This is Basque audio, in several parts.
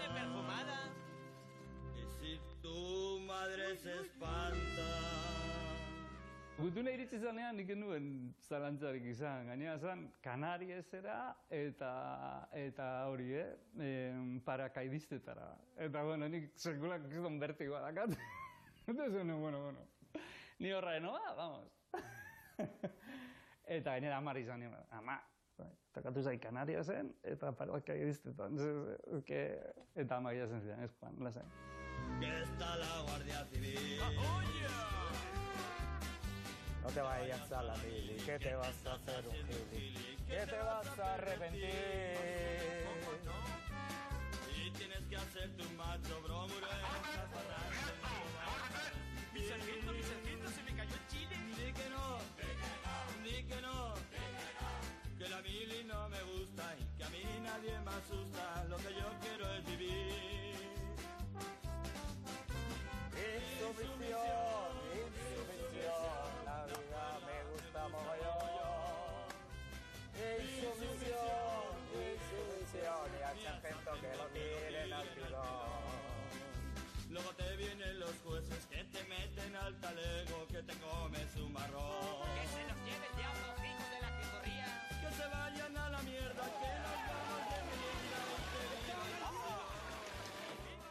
súper perfumada. Y si tu madre se espanta. Gutuna iritsi zanean nik genuen zalantzarik izan, gainera zan Kanariesera eta hori, parakaidistetara. Eta, bueno, nik sekulak izan bertigoa dakat. Entonces, bueno, ni horra noa, vamos. Eta gainera amar izan nien, ama, takatu zai Kanariasen eta parakaidistetan. Eta ama gilazen zidan, eskuan, lasai. Que está la Guardia Civil. No te vayas a la mili, que te vas a hacer un gili, que te vas a arrepentir. Y tienes que hacerte un macho bromure. Mi sargento, se me cayó el chile. Di que no, que la mili no me gusta y que a mí nadie me asusta. Lo que yo quiero es vivir. Insumisión, la vida me gusta mogollón. Insumisión, y al sargento que lo tiren al pilón. Luego te vienen los jueces que te meten al talego, que te comes un marrón. Que se los lleve el diablo, hijos de la jefurría. Que se vayan a la mierda, que las ganas de merienda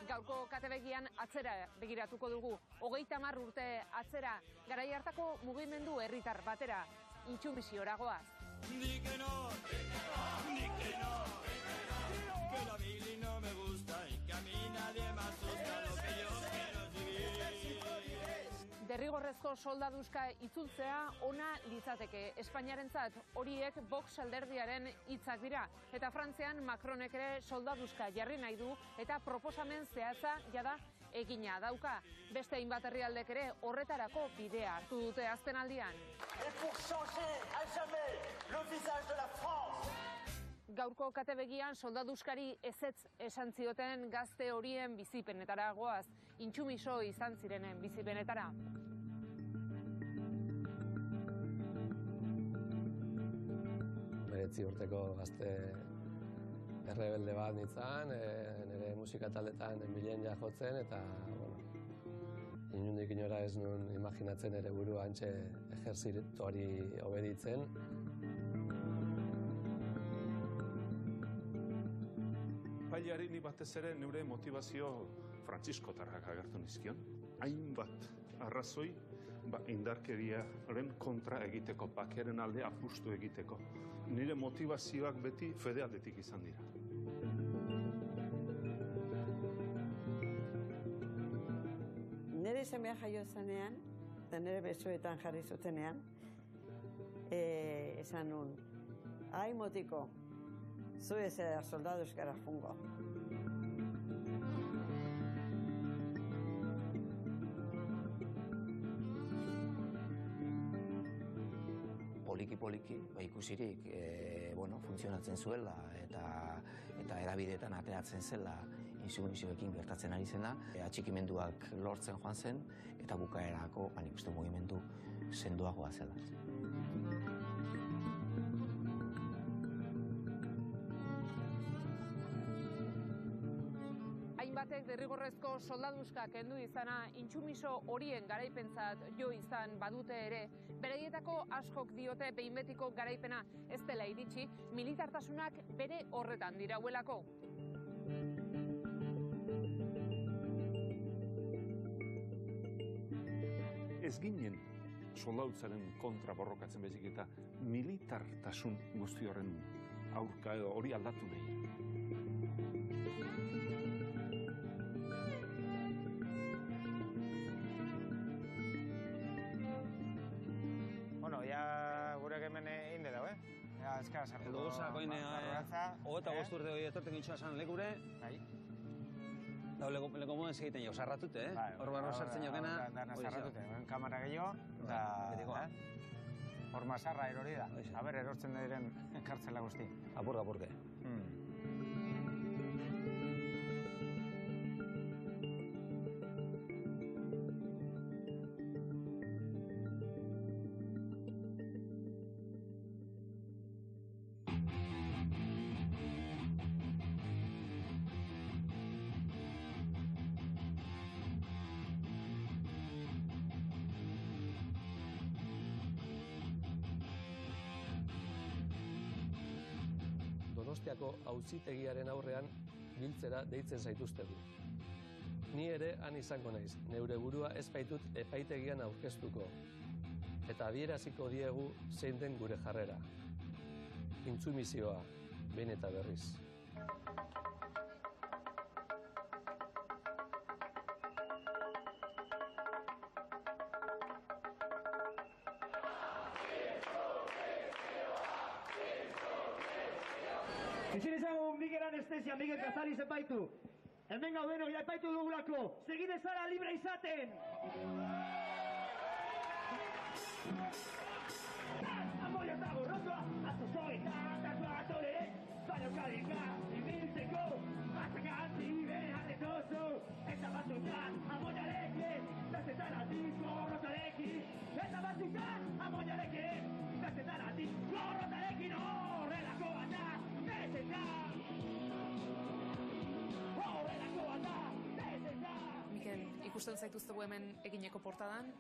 Gaurko katebegian atzera begiratuko dugu. 30 urte atzera, garai hartako mugimendu herritar batera, intsumiziora goaz. Di que no, que la mili no me gusta y que a mí nadie me asusta. Lo que yo quiero es vivir. Derrigorrezko soldaduzka itzultzea ona litzateke. Espainiarentzat horiek Vox alderdiaren hitzak dira. Eta Frantzian Macronek ere soldaduzka jarri nahi du eta proposamen zehatza jada egina dauka. Beste hainbat herrialdek ere horretarako bidea hartu dute azkenaldian. Gaurko katebegian soldaduzkari ezetz esan zioten gazte horien bizipenetara goaz, intsumiso izan zirenen bizipenetara. 19 urteko gazte errebelde bat nintzen, nire musika taldetan enbilen jotzen, eta, bueno, inundik inora ez nuen imaginatzen ere burua hantxe ejerzituari obeditzen. Pailari ni batez ere neure motivazio frantziskotarrak agertu nizkion. Hainbat arrazoi indarkeriaren kontra egiteko, bakeren alde apustu egiteko. Nire motivazioak beti fedealdetik izan dira. Nire semea jaio zenean, eta nire besoetan jarri zutenean, esan nun, ai motiko, zu ez soldadu euskara jungo. Poliki, ikusirik funtzionatzen zuela eta edabideetan ateratzen zela insumizioekin gertatzen ari zena, atxikimenduak lortzen joan zen eta bukaerako nik uste mugimendu sendoagoa zela. Hainbatek derrigorrezko soldaduzka kendu izana intsumiso horien garaipentzat jo izan badute ere, beraietako askok diote behin betiko garaipena ez dela iritsi, militartasunak bere horretan dirauelako. Ez ginen soldadutzaren kontra borrokatzen bezik eta militartasun guzti horren aurka hori aldatu nahi. Bueno, ya gure hemen inde dago, Ja, eskara sartuko. Edo gozako ine, hogeta gozturte hori etorten gintxoa esan lekure. Bai. Dau, leko moden segiten jau, sarratute, Hor barro sartzen jokena. Dana sarratute, kamara gehiago, eta hor masarra erori da. Aber, erortzen diren kartzela guzti. Apurke. Donostiako auzitegiaren aurrean biltzera deitzen zaituztegu. Ni ere han izango naiz, neure burua ez baitut epaitegian aurkeztuko. Eta adieraziko diegu zein den gure jarrera. Intsumizioa, behin eta berriz. Ezin ezagun Mikel Anestesia, Mikel Cazalis epaitu. Hemen gauden hori epaitu dugulako. Segin ezara libre izaten! Amoia eta borrokoa, azozo eta atatua atore, baino kalika, ibiltzeko, batzakantzi behar detozu, eta batzutan amoiarekin, bezetan atik gorrotarekin, eta batzutan amoiarekin, bezetan atik gorrotarekin, horrelako bat da, bezetan! Horrelako bat da, bezetan! Mikel, ikusten zaituztegu hemen egineko portadan,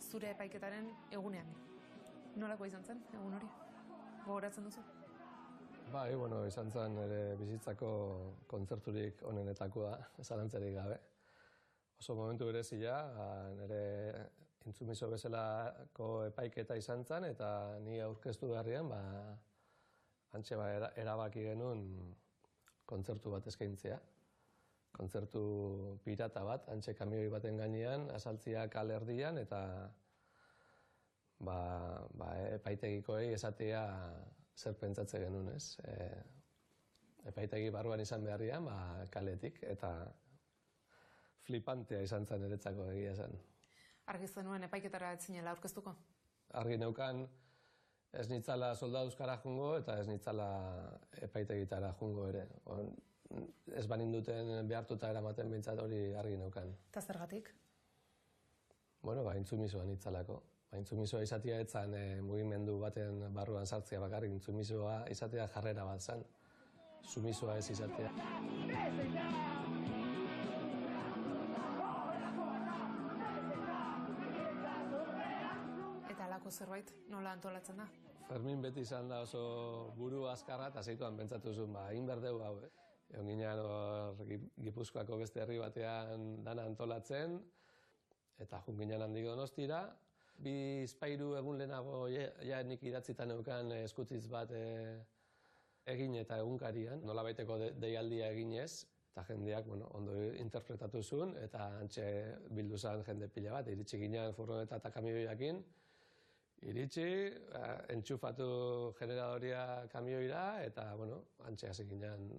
zure epaiketaren egunean. Nolako izan zen, egun hori? Gogoratzen duzu? Bai, izan zen ere bizitzako kontzerturik onenetakoa, zalantzarik gabe. Oso momentu berezia, nire Intsumiso bezalako epaiketa izan zen, eta ni aurkeztu beharrian, hantxe erabaki genuen kontzertu bat eskaintzea. Kontzertu pirata bat, hantxe kamioi baten gainean, asaltzia kale erdian, eta epaitegikoei esatea zer pentsatze genuen, ez? Epaitegi barruan izan beharrian, kaletik, eta flipantea izan zen niretzako egia zen. Argi zenuen epaiketara ez zinela aurkeztuko? Argi neukan ez nitzala soldaduzkara jungo eta ez nitzala epaitegitara jungo ere. Ez baninduten behartuta eramaten bintzat hori argi neukan. Eta zergatik? Intsumisoa nitzalako. Intsumisoa izatea etzan mugimendu baten barruan sartzea bakarrik, intsumisoa izatea jarrera bat zen. Sumisoa ez izatea. Eta halako zerbait nola antolatzen da? Fermin beti izan da oso buru azkarra eta zeituan pentsatu zuen, egin berdeu hau. Egon ginen Gipuzkoako beste herri batean dana antolatzen, eta jun ginen handik Donostira. 2-3 egun lehenago nik idatzita neukan eskutitz bat egin eta egunkarian, nolabaiteko deialdia eginez, eta jendeak ondo interpretatu zuen, eta hantxe bildu zen jende pila bat, iritsi ginen furgoneta eta kamioiakin, iritsi, entxufatu generadoria kamioira, eta hantxe hasi ginen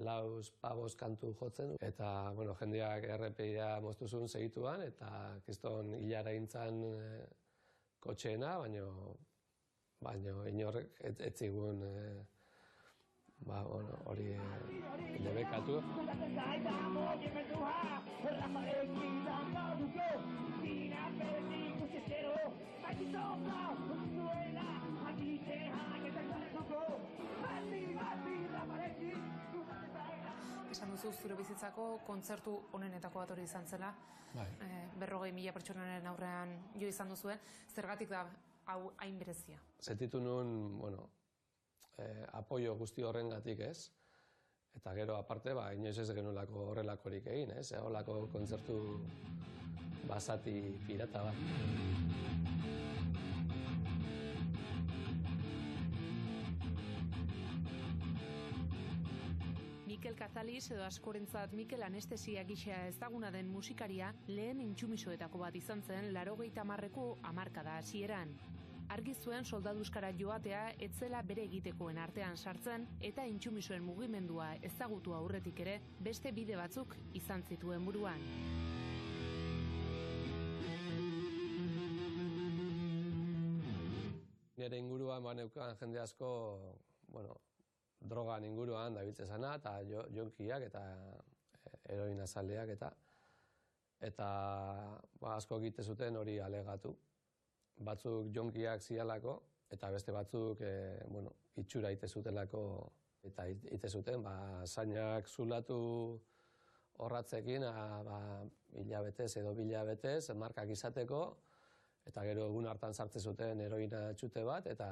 lauz, pabos kantu jotzen, eta jendeak RPia moztu zuen segituan, eta kiston hilara intzan kotxeena, baino inorrek ez zigun hori debekatu. Esan duzu zure bizitzako kontzertu onenetako bat hori izan zela. 40.000 pertsonaren aurrean jo izan duzue. Zergatik da hau hain berezia? Sentitu nuen, apoio guzti horrengatik, ez? Eta gero aparte, inoiz ez genuelako horrelakorik egin, ez? Horrelako kontzertu basati pirata bat. Mikel Cazalis edo askorentzat Mikel Anestesia gisa ezaguna den musikaria lehen intsumisoetako bat izan zen 80ko hamarkada hasieran. Argi zuen soldaduzkara joatea etzela bere egitekoen artean sartzen eta intsumisoen mugimendua ezagutu aurretik ere beste bide batzuk izan zituen buruan. Nire inguruan baneukan jende asko, drogan inguruan dabiltze zana, eta jonkiak eta heroina zaleak eta asko egite zuten hori alegatu. Batzuk jonkiak zialako, eta beste batzuk itxura ite zutelako, eta ite zuten, zainak zulatu horratzekin, hilabetez edo bilabetez, markak izateko, eta gero egun hartan sartze zuten heroina txute bat, eta,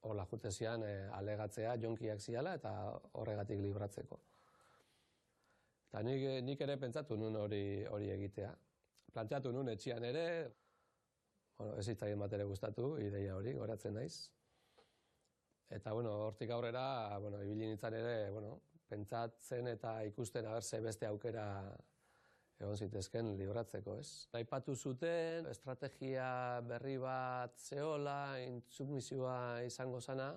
Horla jutezian alegatzea jonkiak ziala eta horregatik libratzeko. Eta nik ere pentsatu nun hori egitea. Planteatu nun etxian ere, ez zitzaien bat ere gustatu, ideia hori, goratzen naiz. Eta hortik aurrera, ibili nintzen ere, pentsatzen eta ikusten abertze beste aukera egon zitezken libratzeko, ez? Aipatu zuten, estrategia berri bat zehola, intsumisioa izango zana,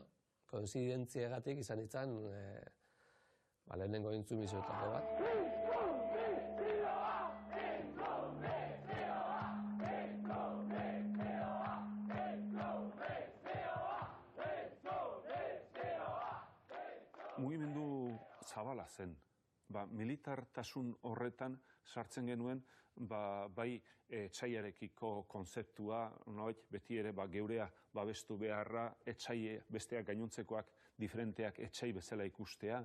koinzidentziagatik izan itzan, lehenengo intsumisioetako bat. Mugimendu zabala zen. Militartasun horretan sartzen genuen, bai etsaiarekiko konzeptua, beti ere geurea babestu beharra, etsaie besteak gainontzekoak diferenteak etsai bezala ikustea.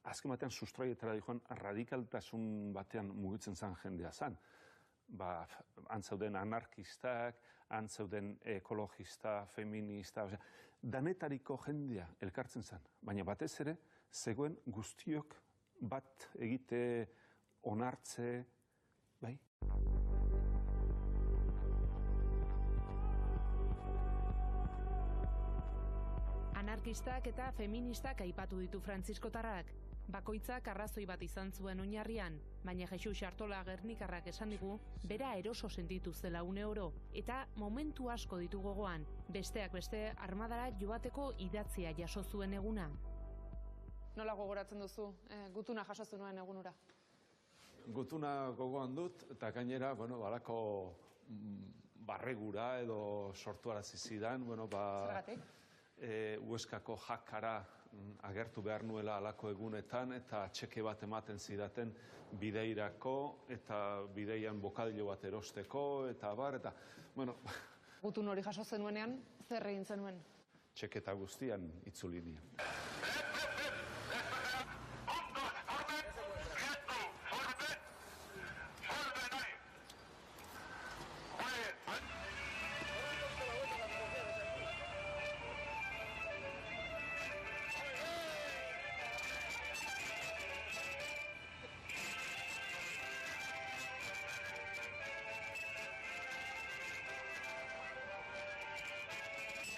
Azken batean sustraietara dijoan radikaltasun batean mugitzen zen jendea zen. Antzauden anarkistak, antzauden ekologista, feminista, danetariko jendea elkartzen zen. Baina batez ere, zegoen guztiok bat egite onartze, bai? Anarkistak eta feministak aipatu ditu frantziskotarrak. Bakoitzak arrazoi bat izan zuen oinarrian, baina Jesus Artola Gernikarrak esan digu, bera eroso sentitu zela une oro, eta momentu asko ditu gogoan, besteak beste armadara joateko idatzia jaso zuen eguna. Nola gogoratzen duzu, gutuna jaso zenuen egunura? Gutuna gogoan dut, eta gainera, balako barregura edo sortuarazi zidan, Zergatik? Hueskako jakara agertu behar nuela alako egunetan, eta txeke bat ematen zidaten bideirako, eta bideian bokadilo bat erosteko, eta Gutun hori jaso zenuenean, zer egin zenuen? Txeketa guztian itzuli nien.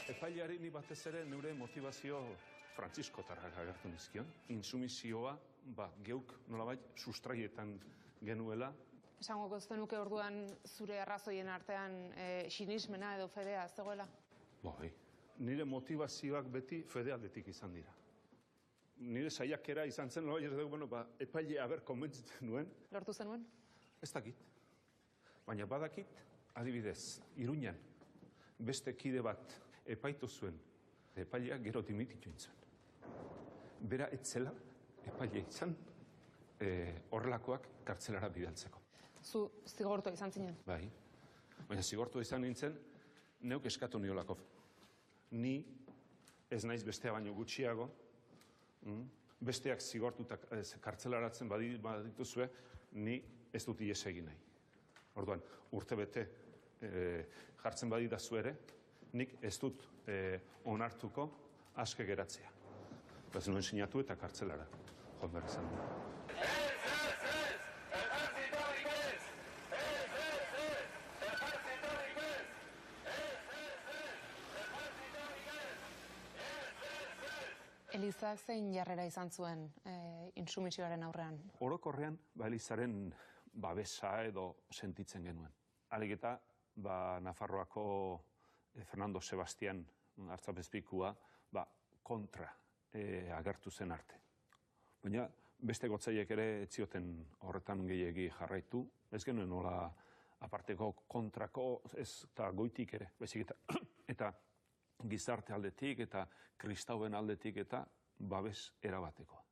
Epaileari ni batez ere neure motivazio frantziskotarrak agertu nizkion. Intsumisioa, geuk nolabait sustraietan genuela. Esango zenuke orduan zure arrazoien artean sinismena edo fedea zegoela? Bai, nire motivazioak beti fede aldetik izan dira. Nire saiakera izan zen, epaile aber konbentzitzen nuen. Lortu zenuen? Ez dakit. Baina badakit, adibidez, Iruñan, beste kide bat epaitu zuen, epaileak gero dimititu intzuen. Bera etzela, epaile izan, horrelakoak kartzelara bidaltzeko. Zu zigortua izan zinen? Bai, baina zigortua izan nintzen, neuk eskatu niolako. Ni ez naiz bestea baino gutxiago, besteak zigortuta kartzelaratzen badituzue, ni ez dut ies egin nahi. Orduan, urtebete jartzen badidazu ere, nik ez dut onartuko aske geratzea. Ez nuen sinatu eta kartzelara. Joan behar izan du. Elizak zein jarrera izan zuen intsumisioaren aurrean? Orokorrean, Elizaren babesa edo sentitzen genuen. Alik eta, Nafarroako Fernando Sebastian artzapezpikua kontra agertu zen arte. Baina beste gotzaiek ere etzioten horretan gehiegi jarraitu. Ez genuen nola aparteko kontrako ez eta goitik ere. Eta gizarte aldetik eta kristauen aldetik eta babes erabatekoa.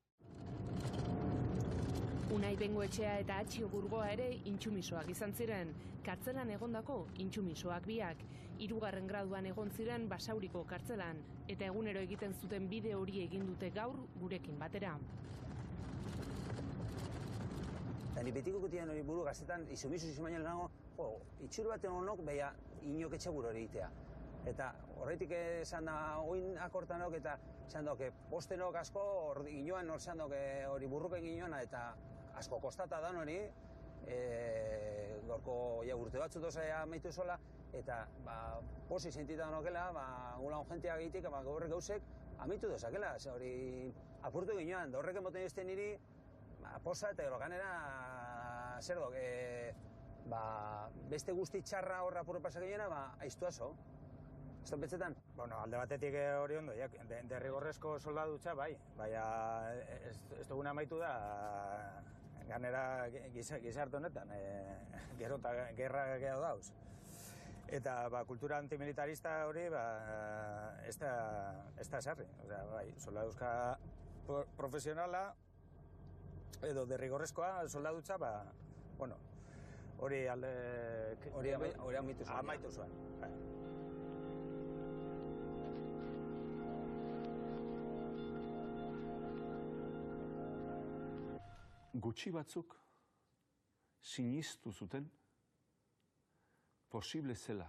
Unai Bengoetxea eta Atxio Burgoa ere intsumisoak izan ziren. Kartzelan egondako intsumisoak biak. 3. graduan egon ziren Basauriko kartzelan. Eta egunero egiten zuten bide hori egin dute gaur gurekin batera. Eta ni betiko gutian hori buru gazetan, izumizu baina lehenago, itxur baten honok, beha inok etxegur hori egitea. Eta horretik esan da, oin akortanok eta esan dok, postenok asko, ginoan hor esan dok, hori burrupen ginoan, eta asko kostata da hori, gorko urte batzu doza amaitu zola, eta posi sentita nokela, gula ongentia gehitik, gaurrek gauzek, amaitu dozakela, hori apurtu ginoan, da horrek emoten izten niri, posa eta gero ganera, zer dok, beste guzti txarra horra apurru pasak ginoena, aiztuazo. Ez da betzetan? Bueno, alde batetik hori ondo, derrigorrezko soldadutza, bai, baina ez duguna amaitu da, ganera gizarte honetan, gero eta gerra gehiago dauz. Eta kultura antimilitarista hori ez da esarri. Bai, soldaduzka profesionala edo derrigorrezkoa soldadutza, bueno, hori alde... Hori amaitu zuen. Amaitu zuen, bai. Gutxi batzuk sinistu zuten posible zela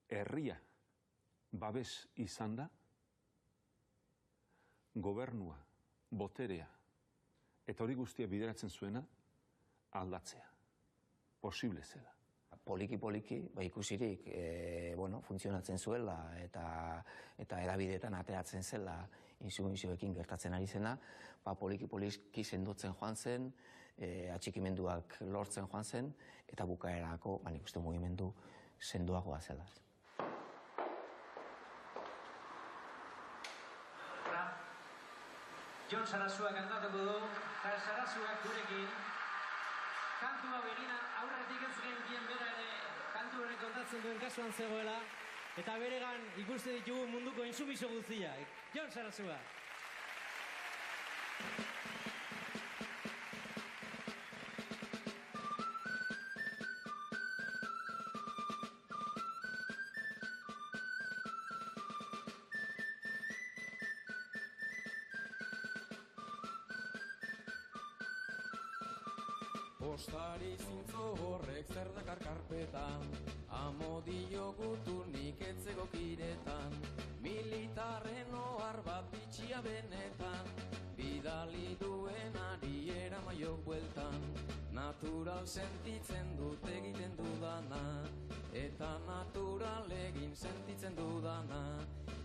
herria babes izan da, gobernua, boterea, eta hori guztia bideratzen zuena aldatzea. Posible zela. Poliki, ikusirik, funtzionatzen zuela eta edabideetan ateatzen zela insumizioekin gertatzen ari zena, poliki sendotzen joan zen, atxikimenduak lortzen joan zen, eta bukaerako, nik uste mugimendu sendoagoa zela. Jon Sarasua kantatuko du, eta Sarasuak gurekin. Kantu hau egina aurretik ez genekien bera ere kantu horrek kontatzen duen kasuan zegoela, eta beregan ikuste ditugu munduko insumiso guztiak. Jon Sarasua! Postari zintzo horrek zer dakar karpetan, amodio guturnik etzego kiretan, militarren ohar bat bitxia benetan, bidali duen ari eramaiok bueltan, natural sentitzen dut egiten dudana, eta natural egin sentitzen dudana,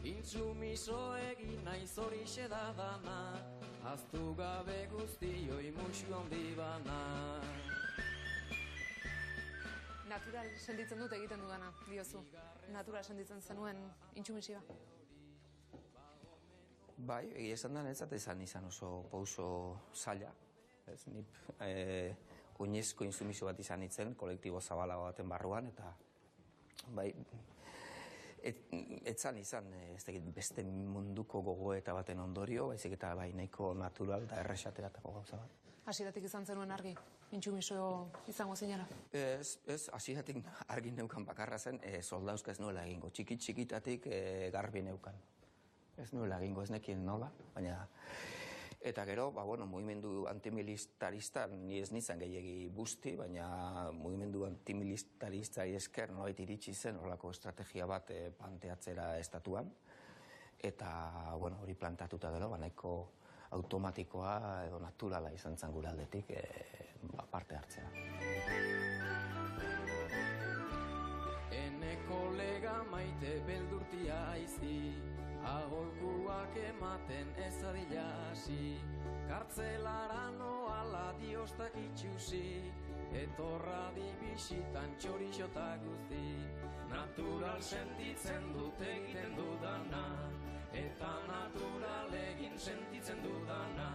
intsumiso egin naiz horixe da dana, aztu gabe guztioi musu handi bana. Natural sentitzen dut egiten dudana, diozu. Natural sentitzen zenuen intsumisioa. Bai, egia esan da, netzat izan oso pauso zaila. Oinezko intsumisio bat izan nintzen, kolektibo zabalago baten barruan, eta bai, etzan izan beste munduko gogoeta baten ondorio, baizik eta bai nahiko natural da erresateratako gauza bat. Hasieratik izan zenuen argi, intsumiso izango zinara? Ez, hasieratik argi neukan bakarra zen, soldauzka ez nuela egingo, txikitatik garbi neukan. Ez nuela egingo, ez nekien nola, baina... Eta gero, mugimendu antimilitarista ni ez nintzen gehiagi busti, baina mugimendu antimilitaristari esker nolait iritsi zen horrelako estrategia bat planteatzera estatuan. Eta, hori plantatuta gero, nahiko automatikoa edo naturala izan zen gure aldetik parte hartzea. Ene kolega maite beldurtia aizi, agolkuak ematen ez adila hasi, kartzelara noala diostak itxusi, etorra dibisitan txorixota guzti, natural sentitzen dut egiten dudana, eta natural egin sentitzen dudana,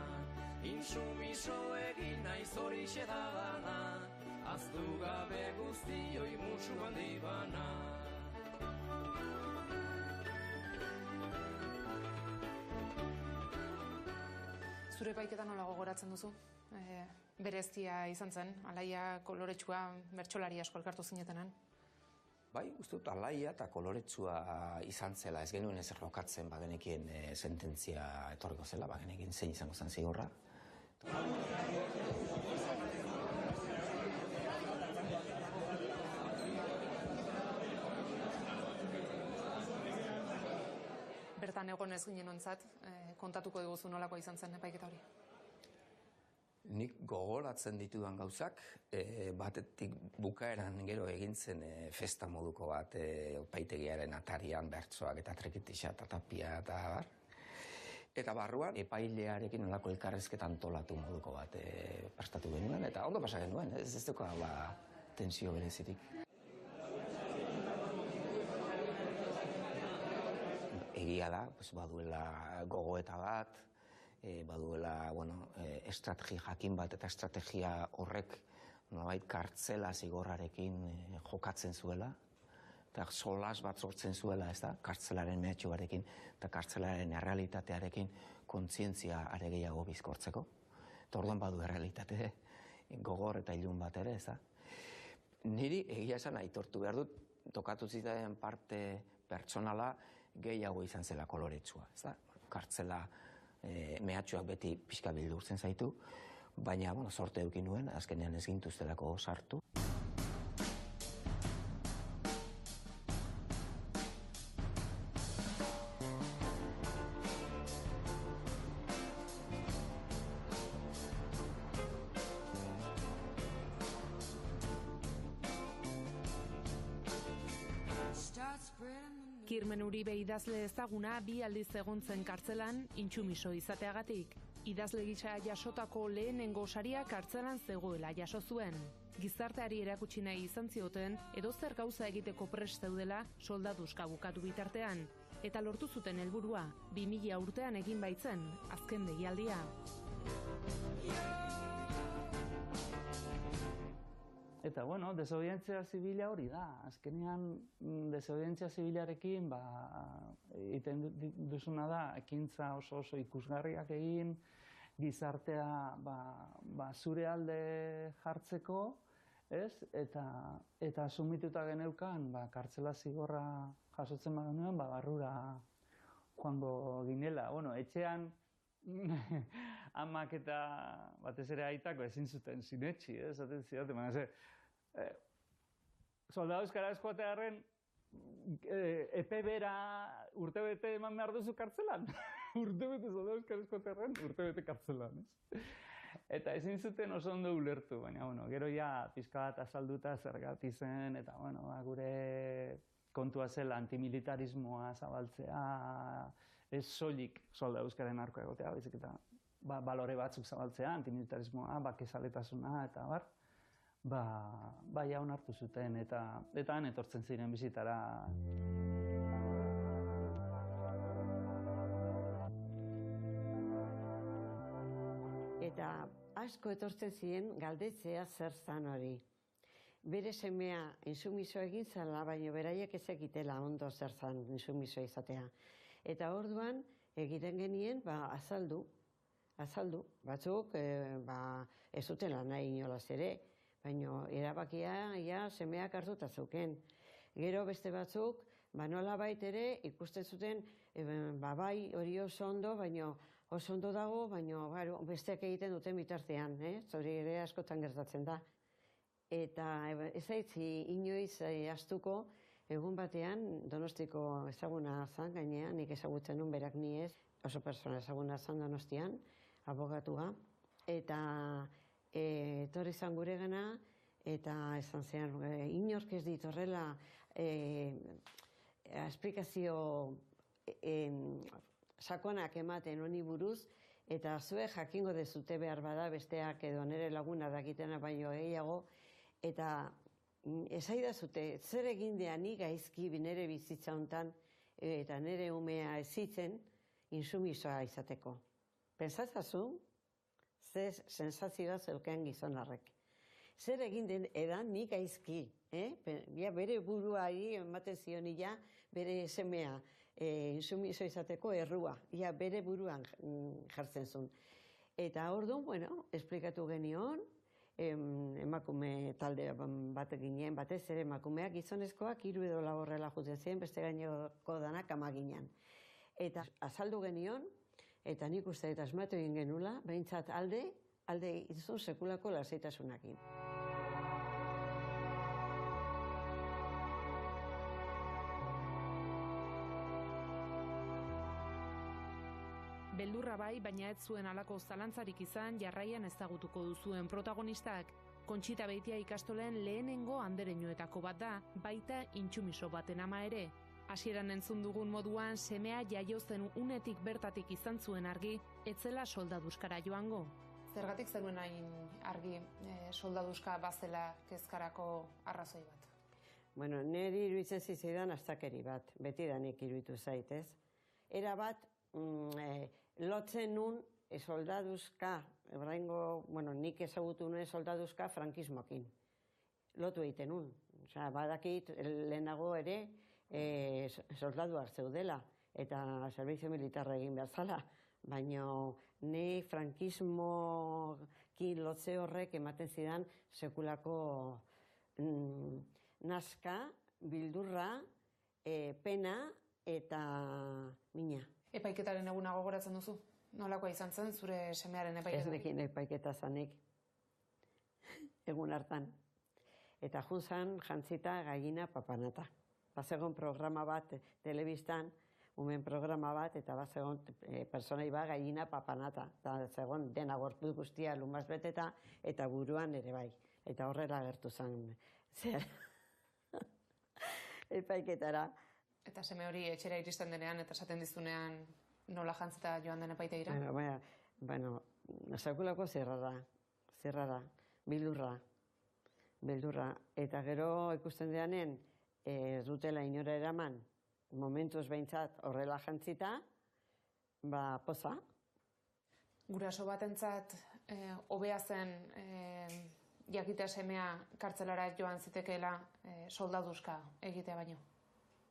insumiso egin naiz horixe da dana, aztu gabe guztioi musu handi bana. Zure epaiketa nola gogoratzen duzu? Berezia izan zen, Alaia koloretsua bertsolari asko elkartu zinetenan. Bai, uste dut Alaia eta koloretsua izan zela, ez genuen ez errokatzen bagenekien sententzia etorriko zela, bagenekien zein izango zen zigorra. bertan egon ez ginen ontzat, kontatuko diguzu nolakoa izan zen epaiketa hori. Nik gogoratzen ditudan gauzak, batetik bukaeran gero egin zen festa moduko bat epaitegiaren atarian bertsoak eta trekitixa eta tapia eta bar. Eta barruan epailearekin nolako elkarrezketa antolatu moduko bat prestatu genuen, eta ondo pasa genuen, ez duko tensio berezirik. Egia da, baduela gogoeta bat, baduela estrategi jakin bat eta estrategia horrek nolabait kartzela zigorrarekin jokatzen zuela, eta solas bat sortzen zuela, ez da, kartzelaren mehatxuarekin eta kartzelaren errealitatearekin kontzientzia are gehiago bizkortzeko. Eta orduan badu errealitate gogor eta ilun bat ere, ez da. Niri egia esan aitortu behar dut, tokatu zitaren parte pertsonala gehiago izan zela koloretsua, ez da. Kartzela mehatxuak beti pixka bildurtzen zaitu, baina sorte eduki nuen, azkenean ez gintuztelako sartu. Kirmen Uribe idazle ezaguna 2 aldiz egon zen kartzelan intsumiso izateagatik. Idazle gisa jasotako lehenengo saria kartzelan zegoela jaso zuen. Gizarteari erakutsi nahi izan zioten edozer gauza egiteko prest zeudela soldaduska bukatu bitartean. Eta lortu zuten helburua, 2000 urtean egin baitzen, azken deialdia. Eta, desobedientzia zibila hori da. Azkenean, desobedientzia zibilarekin, egiten duzuna da, ekintza oso ikusgarriak egin, gizartea zure alde jartzeko, ez? Eta sumituta geneukan, kartzela zigorra jasotzen bagenuen, barrura joango ginela. Etxean, amak eta batez ere aitako ezin zuten sinetxi, esaten zidaten, soldadu euskara eskoatearen epe bera urtebete eman behar duzu kartzelan. Urtebete soldadu euskara eskoatearen urtebete kartzelan. Eta ezin zuten oso ondo ulertu, baina gero pixka bat azalduta zergatik zen, eta gure kontua zela antimilitarismoa zabaltzea, ez soilik soldadu euskaren arkoa egotea, baizik eta balore batzuk zabaltzea, antimilitarismoa, bakezaletasuna, eta jaun hartu zuten, eta han etortzen ziren bizitara. Eta asko etortzen ziren galdetzea zer zan hori. Bere semea intsumiso egin zela, baina beraiek ez egitela ondo zer zan intsumiso izatea. Eta orduan egiten genien azaldu, batzuk ez zutela nahi inolaz ere, baina erabakia semeak hartuta zeuken. Gero beste batzuk, nolabait ere ikusten zuten, bai hori oso ondo, baina oso ondo dago, baina besteak egiten duten bitartean, hori ere askotan gertatzen da. Eta ez aitzi inoiz astuko, egun batean Donostiko ezaguna zan, gainean, nik ezagutzen nun berak ni ez, oso persona ezaguna zan Donostian, abogatua, eta etorri zan guregana, eta esan zean, inork ez dit horrela esplikazio sakonak ematen honi buruz, eta zuek jakingo dezute behar bada besteak edo nire laguna dakitena baino gehiago, eta esaidazute, zer egindean ni gaizki nire bizitza hontan eta nire umea ezitzen intsumisoa izateko. Pentsatzazu, ze sensazioa zeuken gizonarrek. Zer egin den edan ni gaizki, bere buruari ematen zion bere semea intsumiso izateko errua, bere buruan jartzen zuen. Eta orduan, esplikatu genion, emakume talde bat ginen, batez ere emakumeak gizonezkoak 3 edo 4 horrela juten ziren, beste gaineko danak 10 ginen. Eta azaldu genion, eta nik uste eta asmatu egin genula, behintzat alde izun sekulako lasaitasunakin. beldurra bai, baina ez zuen halako zalantzarik izan jarraian ezagutuko duzuen protagonistak. Kontxita Beitia ikastolen lehenengo andereñoetako bat da, baita intsumiso baten ama ere. Hasieran entzun dugun moduan, semea jaio zen unetik bertatik izan zuen argi, etzela soldaduzkara joango. Zergatik zenuen hain argi soldaduzka bazela kezkarako arrazoi bat? Bueno, niri iruditzen zitzaidan astakeri bat, betidanik iruditu zait, ez? Era bat, lotzen nun soldaduzka, nik ezagutu nuen soldaduzka frankismokin. Lotu egiten nun. Osea, badakit lehenago ere soldaduak zeudela eta zerbitzu militarra egin behar zala. Baina ni frankismokin lotze horrek ematen zidan sekulako naska, bildurra, pena eta mina. Epaiketaren eguna gogoratzen duzu? Nolakoa izan zen zure semearen epaiketa? Ez nekin epaiketa zanik. Egun hartan. Eta juntzan jantzita gallina papanata. Bazegon programa bat telebistan, umen programa bat, eta bazegon personai bat gallina papanata. Eta zegoen dena gorpu guztia lumaz beteta, eta buruan ere bai. Eta horrela agertu zen. Zer? Epaiketara. Eta seme hori etxera iristen denean, eta esaten dizunean nola jantzita joan den epaitegira? Bueno, sekulako zerrara, beldurra. Eta gero ikusten deanen, ez dutela inora eraman, momentuz behintzat horrela jantzita, poza. Guraso batentzat hobea zen jakitea semea kartzelara joan zitekeela soldaduzka egitea baino?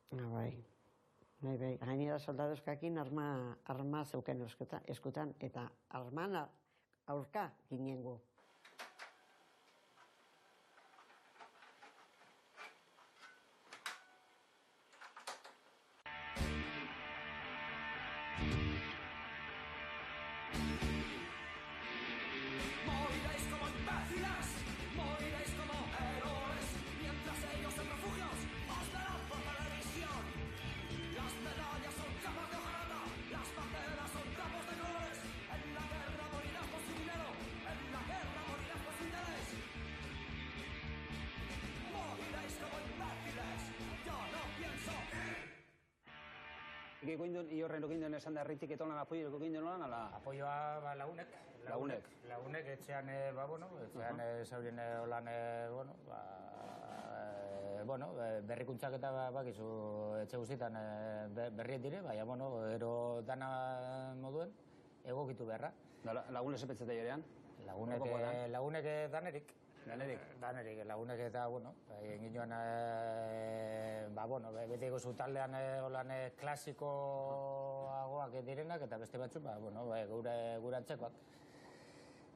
Bai. Gainera soldaduzkakin arma zeuken eskutan, eta arman aurka ginen gu. Moriréis como imbéciles, moriréis como héroes, mientras ellos en refugios os verán por televisión. Las medallas son capas de hojarata, las banderas son campos de colores. En la guerra morirás por su dinero, en la guerra morirás por su interés. Moriréis como imbéciles, yo no pienso Horren okinduen esan da herritik etolan apoio okinduen nolan, ala? Apoioa lagunek. Lagunek etxean, etxean zaurien holan, berrikuntzak eta bakizu etxe guztietan berriet dire, baina, ero dana moduen egokitu beharra. Lagunek sepetzeta jorean? Lagunek danerik. Danerik, lagunek eta, egin joan, beti gozu taldean holan klasikoagoak direnak, eta beste batzuk, gure antzekoak.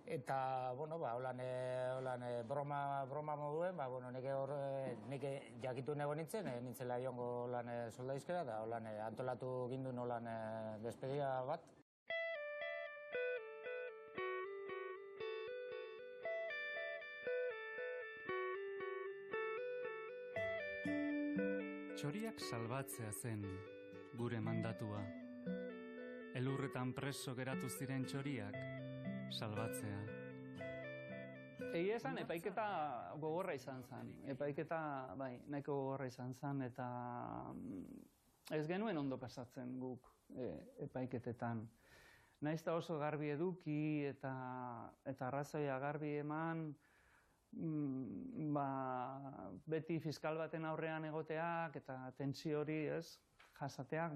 Eta, holan broma moduen, nik jakitu nego nintzela joango holan soldaizkera, eta holan antolatu ginduen holan despedida bat. Txoriak salbatzea zen gure mandatua. Elurretan preso geratu ziren txoriak salbatzea. Egia esan, epaiketa gogorra izan zen. Epaiketa, nahiko gogorra izan zen, eta ez genuen ondo pasatzen guk epaiketetan. Naiz eta oso garbi eduki eta arrazoia garbi eman, beti fiskal baten aurrean egoteak eta tentsio hori, jasateak,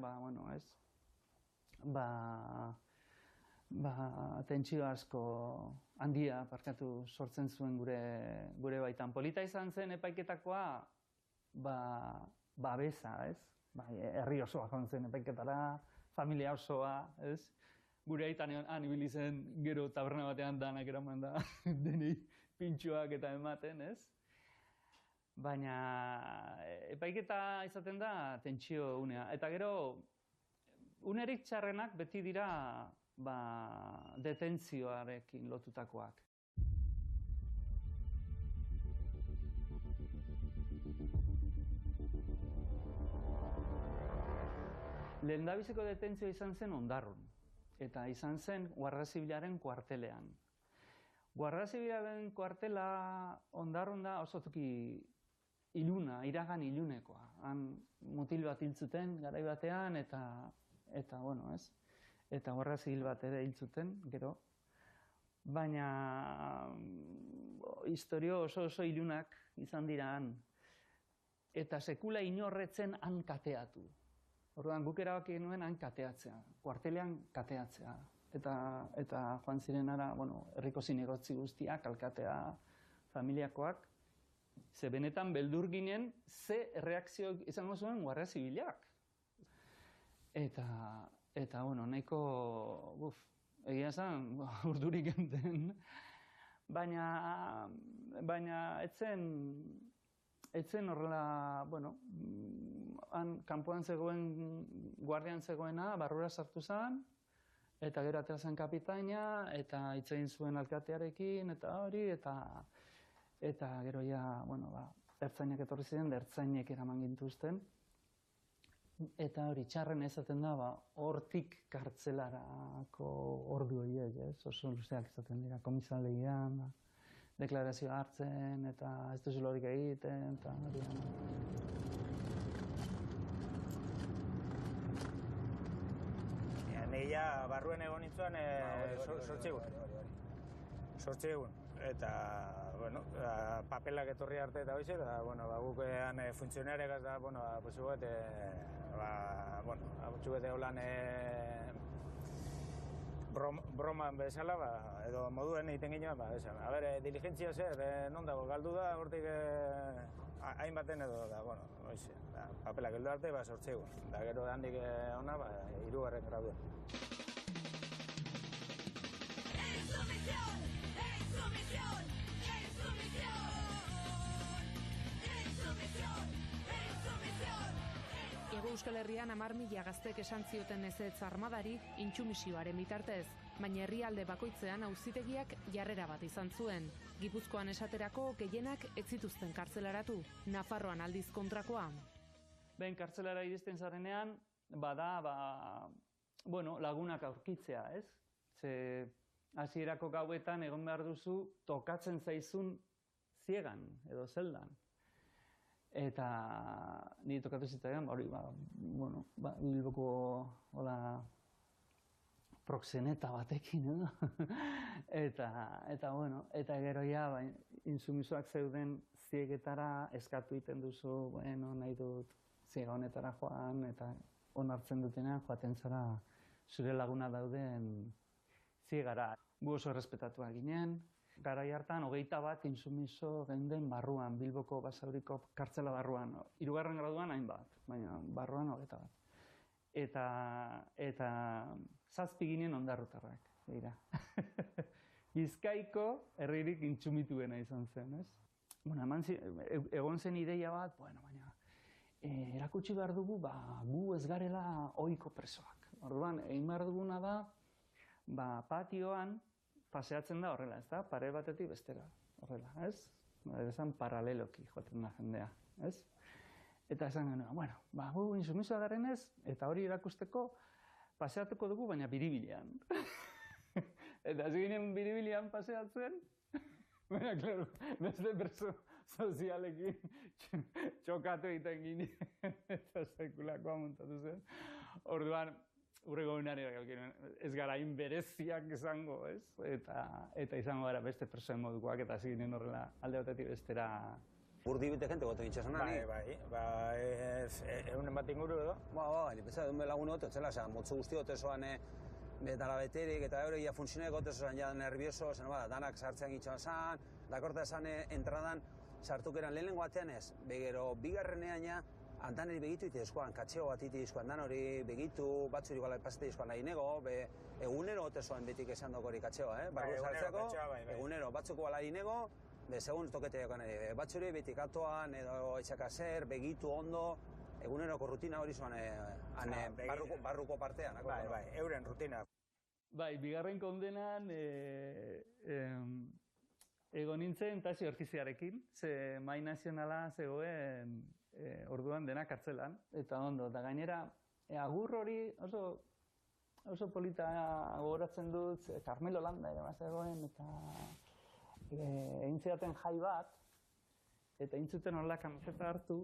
tentsio asko handia sortzen zuen gure baitan. Polita izan zen epaiketakoa, babesa, herri osoa joan zen epaiketara, familia osoa, gure aitan ibili zen gero taberna batean danak eraman da, denei pintxoak eta ematen, Baina epaiketa izaten da tentsio unea. Eta gero, unerik txarrenak beti dira detentzioarekin lotutakoak. Lehendabiziko detentzioa izan zen Ondarrun. eta izan zen Guardia Zibilaren kuartelean. Guardia Zibilaren kuartela Ondarrun oso toki iluna, iragan ilunekoa. Han mutil bat hil zuten garai batean eta bueno, ez? Eta Guardia Zibil bat ere hil zuten, gero. Baina historio oso ilunak izan dira han. Eta sekula inorretzen han kateatu. Orduan guk erabaki genuen han kateatzea, kuartelean kateatzea. Eta joan ziren ara, bueno, herriko zinegotzi guztiak, alkatea, familiakoak, ze benetan beldur ginen ze reakzio izango zuen Guardia Zibilak. Eta bueno, nahiko, egia esan, urdurik genten. Baina etzen horrela, bueno, han kanpoan zegoen, guardian zegoena, barrura sartu zen, eta gero atera zen kapitaina, eta hitz egin zuen alkatearekin, eta hori, eta gero ja, bueno, ertzainak etorri ziren, ertzainek eraman gintuzten. Eta hori, txarren ezaten da, hortik kartzelarako ordu horiek, oso luzeak izaten dira, komisaldegian, deklarazioa hartzen, eta ez duzu lorik egiten, eta hori. Nila barruen egon nintzuan 8 egun. Eta, bueno, papelak etorri arte eta hoxe, eta, bueno, guk funtzionariak da, bueno, butxuet holan broman bezala, edo moduen egiten ginoan, a ber, diligentzia zer, non dago, galdu da, hortik hainbaten edo da, bueno, hoxe, papelak heldu arte, 8 egun. Da gero handik ona, 3. graduen. Hego Euskal Herrian 10.000 gaztek esan zioten ezetz armadari intsumisioaren bitartez, baina herrialde bakoitzean auzitegiak jarrera bat izan zuen. Gipuzkoan esaterako gehienak ez zituzten kartzelaratu, Nafarroan aldiz kontrakoa. Ben, kartzelara iristen zarenean, bueno, lagunak aurkitzea, ez? Ze hasierako gauetan egon behar duzu tokatzen zaizun ziegan edo zeldan. Eta niri tokatu zitzaidan, Bilboko proxeneta batekin, edo? Eta gero ja, intsumisoak zeuden ziegetara eskatu egiten duzu, nahi dut ziega honetara joan, eta onartzen dutenean joaten zara zure laguna dauden ziegara. Gu oso errespetatuak ginen. Garai hartan, 21 intsumiso geunden barruan, Bilboko Basauriko kartzela barruan. 3. graduan hainbat, baina barruan 21. Eta 7 ginen ondarrutarrak, begira. Bizkaiko herririk intsumituena izan zen, ez? Egon zen ideia bat, baina erakutsi behar dugu, gu ez garela ohiko presoak. Orduan, egin behar duguna da, patioan, paseatzen da horrela, ez da? Pare batetik bestera, horrela, ez? Esan paraleloki joaten da jendea, ez? Eta esan genuen, gu intsumisoa garenez, eta hori erakusteko paseatuko dugu, baina biribilean. Eta hasi ginen biribilean paseatzen, baina, klaro, beste preso sozialekin txokatu egiten ginen, eta sekulakoa montatu zen. Orduan, urrego ez gara hain bereziak izango, ez? Eta izango gara beste presoen modukoak, eta hasi ginen horrela alde batetik bestera. Urdibite jente gote gintxasen nani? Egunen bat inguru edo? Bezala, egun lagun gote, zela, motzu guzti gote zoan betala beterik, eta eure ia funtzionek gote zoan ja nervioso, danak sartzean gintxan zan, dakorta esan entradan sartuk eran lehenengo batean ez, begero bigarrenean ja, antan eri begitu ite izkoan, katxeo bat ite izkoan dan hori begitu, batzuri gala pasete izkoan nahi nego, egunero gote zoan betik esan doko hori katxeoa, barru sartzeko, egunero, batzuko gala nego, segun tokete jokan ere, batzuri betik atoan, edo etxakaser, begitu ondo, eguneroko rutina hori zoan barruko partean. Euren rutina. Bigarren kondenan egon nintzen Tasi Orkiziarekin, ze Mai Nazionala zegoen orduan dena kartzelan, eta ondo, eta gainera, agur hori oso polita gogoratzen dut, Carmelo Landa ere bazegoen, eta egin zidaten jai bat, eta egin zuten horrela kamiseta hartu,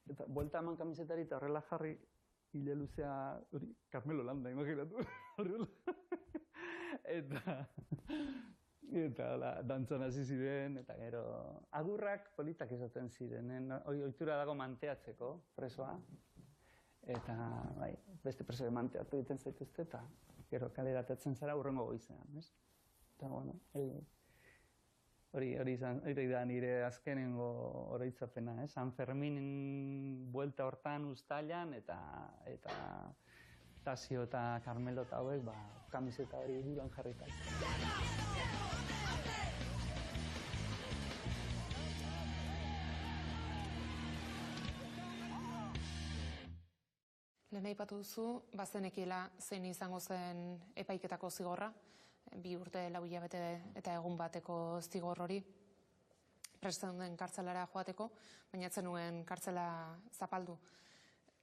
eta buelta eman kamisetari eta horrela jarri hile luzea, hori, Carmelo Landa, imaginatu, horrela. Eta dantzan hasi ziren, eta gero agurrak politak izaten ziren, ohitura dago manteatzeko presoa, eta bai, beste preso manteatu egiten zaituzte, eta gero kaleratzen zara hurrengo goizean, ez? Eta, bueno, hori da nire azkenengo oroitzapena, ez? San Ferminen buelta hortan uztailan, eta Tasio eta Carmelo eta hauek, kamiseta hori buruan jarrita. Lehen aipatu duzu, bazenekiela zein izango zen epaiketako zigorra, 2 urte 4 hilabete eta egun bateko zigor hori, prest zeuden kartzelara joateko, baina ez zenuen kartzela zapaldu.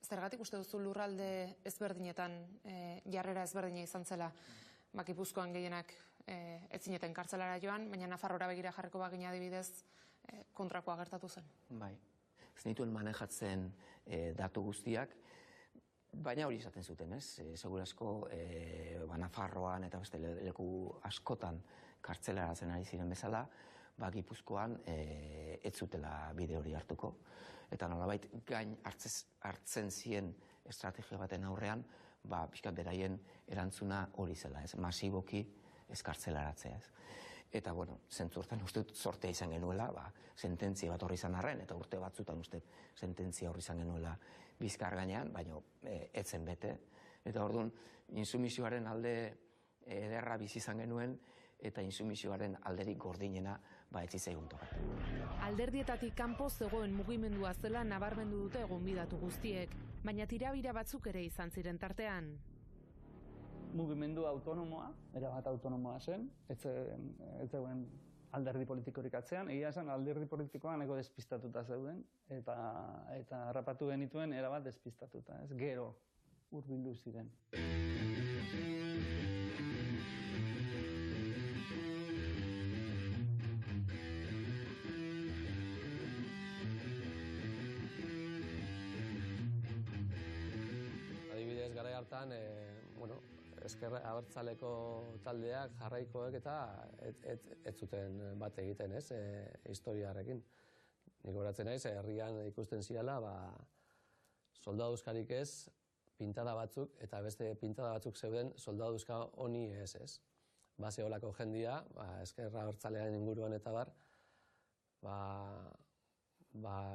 Zergatik uste duzu lurralde ezberdinetan jarrera ezberdina izan zela, Gipuzkoan gehienak ez zineten kartzelara joan, baina Nafarroara begira jarriko bagina adibidez kontrakoa gertatu zen. Bai, ez nituen manejatzen datu guztiak, baina hori izaten zuten, ez? Segurazko Nafarroan eta beste leku askotan kartzelaratzen ari ziren bezala, Gipuzkoan ez zutela bide hori hartuko. Eta nolabait gain hartzen zien estrategia baten aurrean, pixkat beraien erantzuna hori zela, ez? Masiboki ez kartzelaratzea, ez? Eta, bueno, zentzu hortan uste sortea izan genuela, sententzia bat horri izan arren, eta urte batzutan uste sententzia horri izan genuela Bizkar gainean, baina etzen bete. Eta orduan, insumisioaren alde ederra bizi izan genuen, eta insumisioaren alderik gordinena etzi zaigun tokatu. Alderdietatik kanpo zegoen mugimendua zela nabarmendu dute gonbidatu guztiek, baina tirabira batzuk ere izan ziren tartean. Mugimendu autonomoa, erabat autonomoa zen, ez zegoen alderdi politikorik atzean, egia esan alderdi politikoa nahiko despistatuta zeuden, eta harrapatu genituen erabat despistatuta, ez? Gero hurbildu ziren. Adibidez, garai hartan, Ezker Abertzaleko taldeak, jarraikoek eta ez zuten bat egiten, ez, historiarekin. Nik goratzen naiz, herrian ikusten zirela, soldaduzkarik ez, pintada batzuk, eta beste pintada batzuk zeuden soldaduzka honi ez, ez. Zeolako jendia, Ezker Abertzalean inguruan eta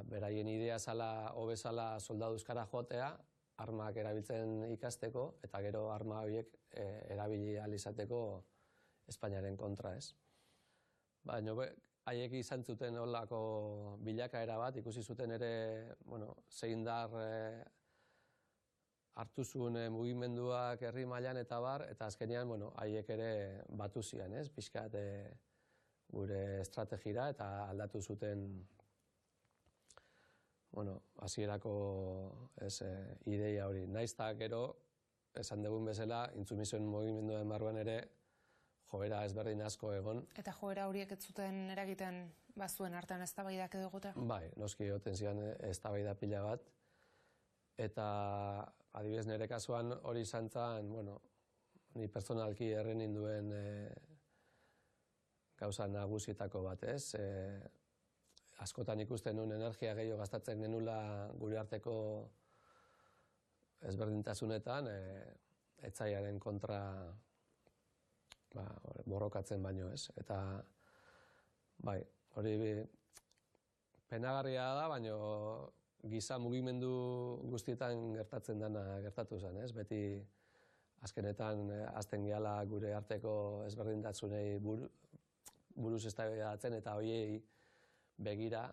beraien idea zala, hobezala soldaduzkara joatea, armak erabiltzen ikasteko, eta gero arma horiek erabili ahal izateko Espainiaren kontra, ez. Baina, haiek izan zuten holako bilakaera bat, ikusi zuten ere, zein dar hartu zuen mugimenduak herri mailan eta azkenean, haiek ere batu zian, ez, pixkat gure estrategira eta aldatu zuten hasierako ideia hori. Naizta gero, esan dugun bezala, intsumisioen mugimenduen barruan ere, joera ezberdin asko egon. Eta joera horiek ez zuten eragiten bazuen artean eztabaidak edo egotea? Bai, noski egoten zian eztabaida pila bat. Eta adibidez nire kasuan hori izan zen, ni pertsonalki erren induen gauza nagusietako bat, ez? Askotan ikusten nuen energia gehiago gastatzen genula gure arteko ezberdintasunetan, etzaiaren kontra borrokatzen baino, ez? Eta, bai, hori penagarria da, baino giza mugimendu guztietan gertatzen dena gertatu zen, ez? Beti azkenetan hasten gehala gure arteko ezberdintasunei buruz eztabaidatzen eta horiei begira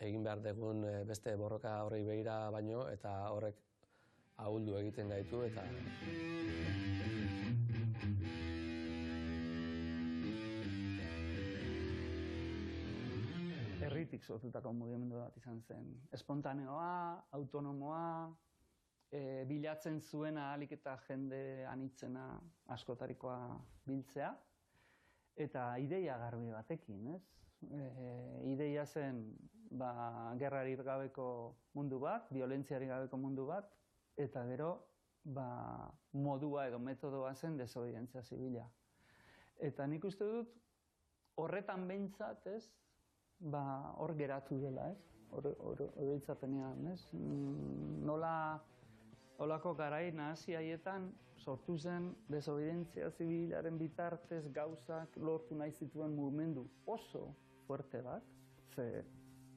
egin behar dugun beste borroka horrei begira baino, eta horrek ahuldu egiten gaitu, eta herritik sortutako mugimendu bat izan zen. Espontaneoa, autonomoa, bilatzen zuena ahalik eta jende anitzena askotarikoa biltzea, eta ideia garbi batekin, ez? Ideia zen gerrarik gabeko mundu bat, violentziarik gabeko mundu bat, eta gero modua edo metodoa zen desobedientzia zibila. Eta nik uste dut horretan behintzat, ez? Hor geratu dela, ez? Hor itzatenean, ez? Nola olako garai nahasi haietan sortu zen desobedientzia zibilaren bitartez gauzak lortu nahi zituen mugimendu oso fuerte bat, ze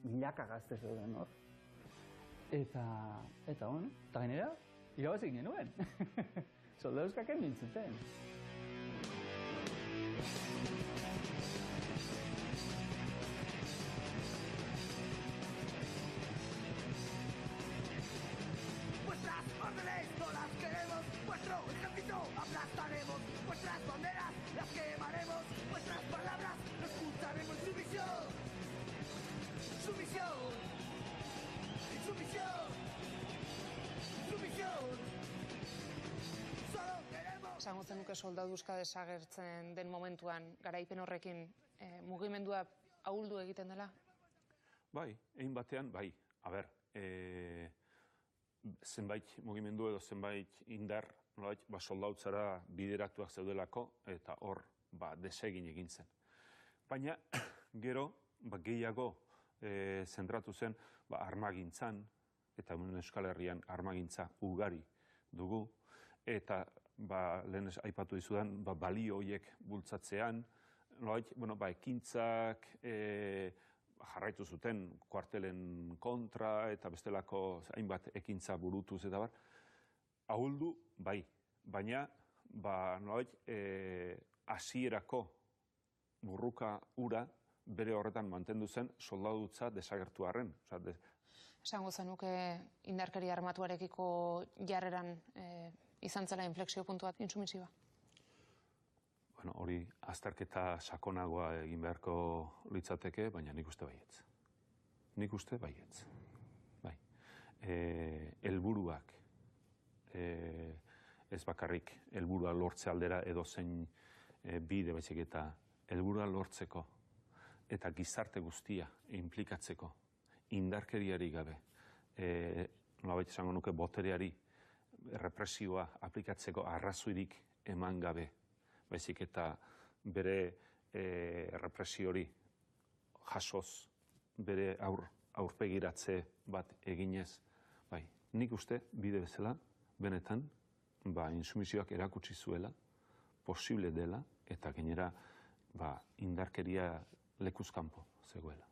milaka gazte zeuden hor. Eta gainera, irabazik genuen. Soldaduskak nintzuten. Vuestras órdenes no las queremos, vuestro ejército aplastaremos, vuestras banderas las quemaremos, vuestras palabras no escucharemos. Sumisión, sumisión, sumisión, sumisión. Solo queremos. Esango zenuke soldaduzka desagertzen den momentuan garaipen horrekin mugimendua ahuldu egiten dela? Bai, egin batean, bai. A ber, zenbait mugimendu edo zenbait indar soldautzara bideratuak zeudelako eta hor desegin egin zen. Baina gero gehiago zentratu zen armagintzan, eta Euskal Herrian armagintza ugari dugu, eta lehen aipatu dizudan balio horiek bultzatzean, ekintzak jarraitu zuten kuartelen kontra eta bestelako hainbat ekintza burutuz eta ahuldu bai, baina hasierako burruka ura bere horretan mantendu zen soldadutza desagertu arren. Esango zenuke indarkeria armatuarekiko jarreran izan zela inflexio puntu bat intsumisioa? Hori azterketa sakonagoa egin beharko litzateke, baina nik uste baietz. Nik uste baietz. Bai. Helburuak, ez bakarrik helburua lortze aldera edo zein bide baizik eta helburua lortzeko eta gizarte guztia inplikatzeko indarkeriari gabe, nolabait esango nuke botereari represioa aplikatzeko arrazoirik eman gabe, baizik eta bere represiori jasoz, bere aurpegiratze bat eginez. Bai, nik uste bide bezala, benetan, intsumisioak erakutsi zuela, posible dela, eta gainera indarkeria lekuz kanpo zegoela.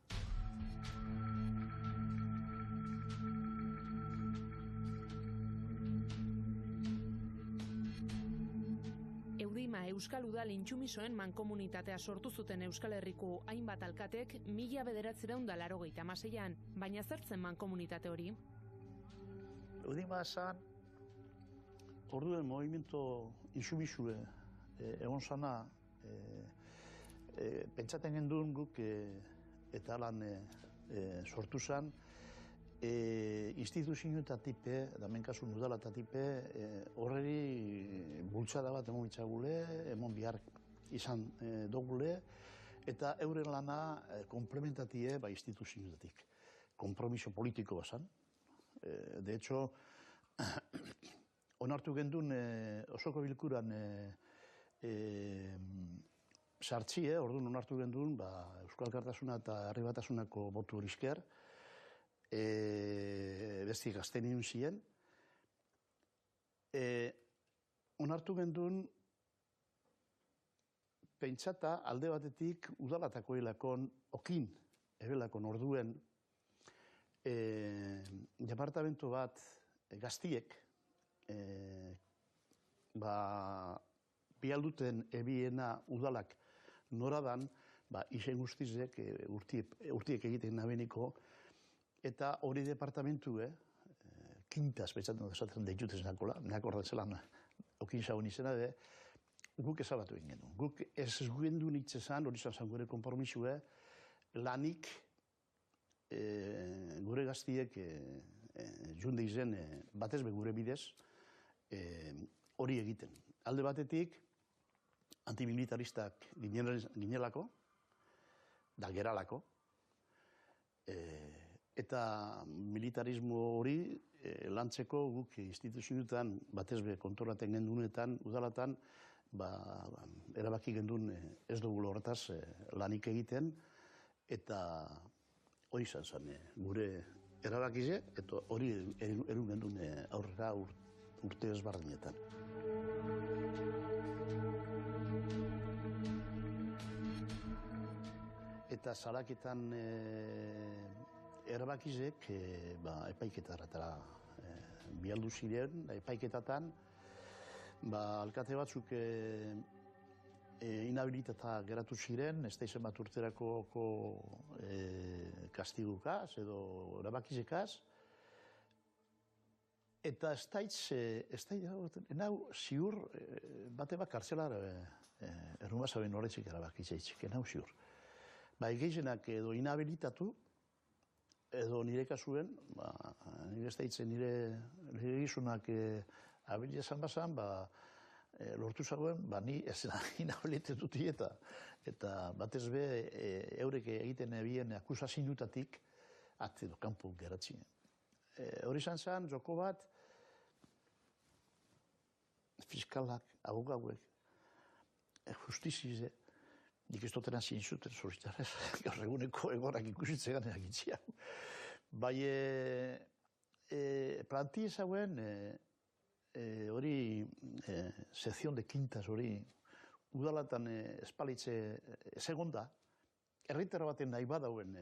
Eudima Euskal Udal intsumisoen mankomunitatea sortu zuten Euskal Herriko hainbat alkatek 1986an, baina zertzen mankomunitate hori? Eudima esan, orduen movimiento intsumisue egon zana, pentsaten genduen guk eta lan sortu zen, instituzioetatipe, damen kasun udalatatipe, horreri bultzada bat emon bitzagule, emon behar izan dogule, eta euren lana komplementatie instituzioetatik. Kompromiso politiko bazan. De hecho, onartu gendun osoko bilkuran sartzie, orduan onartu gendun Euskal Alkartasuna eta Herri Batasunako botu horisker, besti gazten nion ziren. Onartu gendun pentsata alde batetik udalatako helakon okin, ebelakon orduen departamento bat gaztiek bialduten ebiena udalak noradan, izen guztizek urtiek egiten nabeniko, eta hori departamentue, kintaz betzaten desatzen deituten zenakola, neak ordan zelan okin zaun izena, guk ezabatu egin genuen. Guk ez genduen itzezan, hori zan gure konpromisue, lanik gure gaztiek junde izen, batez be gure bidez, hori egiten. Alde batetik, antimilitaristak ginelako, da geralako, eta militarismo hori lantzeko guk instituzioetan batez be kontrolaten gendunetan, udalatan, erabaki gendun ez dugu horretaz lanik egiten, eta hori izan zen gure erabakize, eta hori erun gendun aurrera urte ezberdinetan. Eta salaketan erabakizek epaiketatara bialdu ziren, epaiketatan, alkate batzuk inhabilitata geratu ziren, ez da izan bat urterako kastigukaz edo erabakizekaz, eta ez da nau ziur bate bat kartzelar errumazaben horretzik erabakizeitzik, nau ziur. Egeizenak edo inhabilitatu, edo nire kasuen, nire ez da hitzen nire egizunak abilia zan bazan, lortu zagoen, ni ez inhabilitatuti eta batez be eurek egiten ebien akusazioetatik atze edo kanpo geratzen. Hori izan zen, joko bat, fiskalak, abogauek, justizize, nik ez dutena zinzuten zoritzarez, gaur eguneko egorak ikusitzean egitzia. Bai, planti ezauen, hori, sekzion de quintas hori, udalatan espalitze segonda, herritara baten nahi badauen,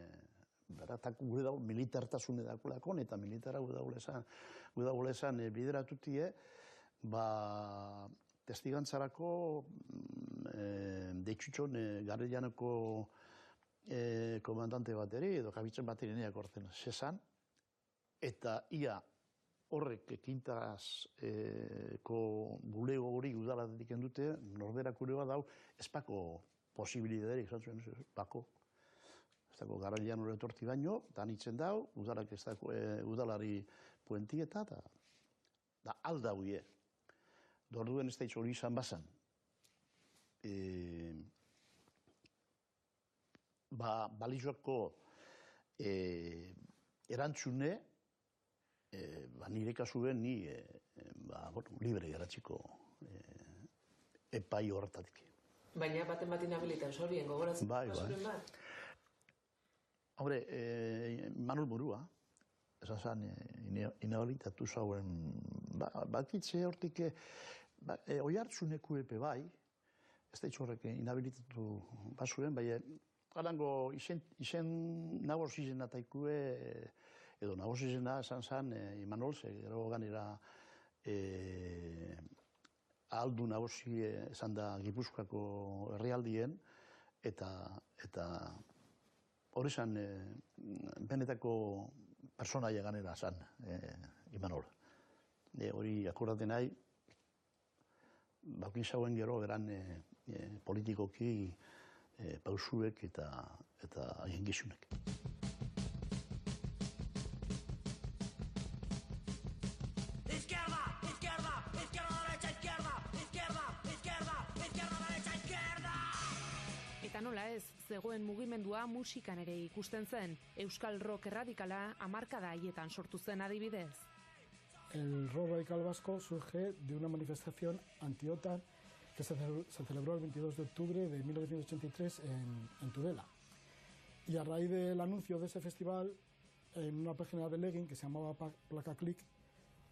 gure dago militartasune dagoelakon, eta militara gudagoela esan bideratutie, testigantzarako deitxutxon garrilaneko komandante bateri, edo kabitzen bateri neak orten sesan, eta ia horrek kintazko bulego hori udalatetik endute, norderak ure bat dau, espako posibilidaderik, zantzuen, espako. Ez dago garrailan hori etorti baino, eta nitzen dau, udalari puentieta, da alda huie. Dorduen ez da hitz hori izan bazan. Balizoako erantzune, nire kasuen ni libre geratziko epai horretatik. Baina baten bat inhabilitan zorien, gogoratzen basuren bat? Hombre, Manuel Murua, esan zen, inhabilitatu zauen, bakitze hortik, oi hartzuneku epe bai, ez da horrek inhabilitatu basuen, bai, harango izen nagoz izena taikue, edo nagoz izena esan zen, Imanol, gero ganera ahaldu nagozi esan da Gipuzkoako herrialdien, eta hori zen benetako personaia ganera zen, Imanol. Hori akordaten nahi, baukin zauen gero eran politikoki pausuek eta haien gizunek. Eta nola ez, zegoen mugimendua musikan ere ikusten zen, euskal rock erradikala hamarkada haietan sortu zen adibidez. El rock radical vasco surge de una manifestación anti-OTAN que se celebró el 22 de octubre de 1983 en Tudela. Y a raíz del anuncio de ese festival, en una página de Legging que se llamaba Placa Click,